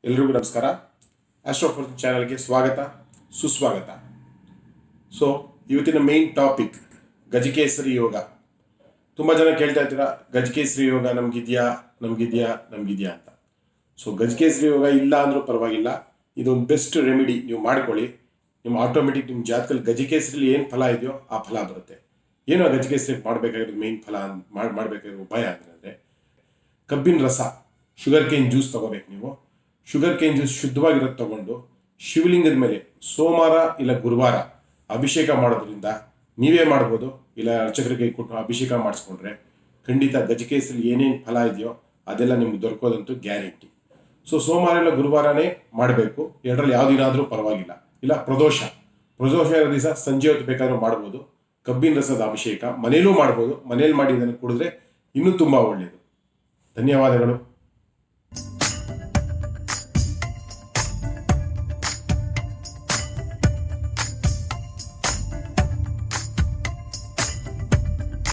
ಎಲ್ರಿಗೂ ನಮಸ್ಕಾರ. Astro fortune ಚಾನಲ್ಗೆ ಸ್ವಾಗತ ಸುಸ್ವಾಗತ. ಸೊ ಇವತ್ತಿನ ಮೇನ್ ಟಾಪಿಕ್ ಗಜಕೇಸರಿ ಯೋಗ. ತುಂಬ ಜನ ಕೇಳ್ತಾ ಇದ್ದೀರಾ, ಗಜಕೇಸರಿ ಯೋಗ ನಮಗಿದೆಯಾ ಅಂತ. ಸೊ ಗಜಕೇಸರಿ ಯೋಗ ಇಲ್ಲ ಅಂದರೂ ಪರವಾಗಿಲ್ಲ, ಇದೊಂದು ಬೆಸ್ಟ್ ರೆಮಿಡಿ. ನೀವು ಮಾಡ್ಕೊಳ್ಳಿ, ನಿಮ್ಮ ಆಟೋಮೆಟಿಕ್ ನಿಮ್ಮ ಜಾತಕದಲ್ಲಿ ಗಜಕೇಸರಿಲಿ ಏನು ಫಲ ಇದೆಯೋ ಆ ಫಲ ಬರುತ್ತೆ. ಏನೋ ಗಜಕೇಸರಿ ಮಾಡಬೇಕಾಗಿರೋದು ಮೇನ್ ಫಲ ಮಾಡಬೇಕಾಗಿರೋ ಉಪಾಯ ಅಂದರೆ ಕಬ್ಬಿನ ರಸ, ಶುಗರ್ ಕೇನ್ ಜ್ಯೂಸ್ ತೊಗೋಬೇಕು. ನೀವು ಶುಗರ್ ಕೇನ್ ಜ್ಯೂಸ್ ಶುದ್ಧವಾಗಿರೋದು ತಗೊಂಡು ಶಿವಲಿಂಗದ ಮೇಲೆ ಸೋಮವಾರ ಇಲ್ಲ ಗುರುವಾರ ಅಭಿಷೇಕ ಮಾಡೋದ್ರಿಂದ ನೀವೇ ಮಾಡ್ಬೋದು, ಇಲ್ಲ ಅರ್ಚಕರಿಗೆ ಕೊಟ್ಟು ಅಭಿಷೇಕ ಮಾಡಿಸ್ಕೊಂಡ್ರೆ ಖಂಡಿತ ಗಜಕೇಸರಿ ಏನೇನು ಫಲ ಇದೆಯೋ ಅದೆಲ್ಲ ನಿಮ್ಗೆ ದೊರಕೋದಂತೂ ಗ್ಯಾರಂಟಿ. ಸೊ ಸೋಮವಾರ ಇಲ್ಲ ಗುರುವಾರನೇ ಮಾಡಬೇಕು, ಎರಡರಲ್ಲಿ ಯಾವ ದಿನ ಆದರೂ ಪರವಾಗಿಲ್ಲ. ಇಲ್ಲ ಪ್ರದೋಷ ಇರೋ ದಿವಸ ಸಂಜೆ ಹೊತ್ತು ಬೇಕಾದ್ರೂ ಮಾಡ್ಬೋದು. ಕಬ್ಬಿನ ರಸದ ಅಭಿಷೇಕ ಮನೇಲೂ ಮಾಡ್ಬೋದು, ಮನೇಲಿ ಮಾಡಿ ಇದನ್ನು ಕುಡಿದ್ರೆ ಇನ್ನೂ ತುಂಬ ಒಳ್ಳೆಯದು. ಧನ್ಯವಾದಗಳು.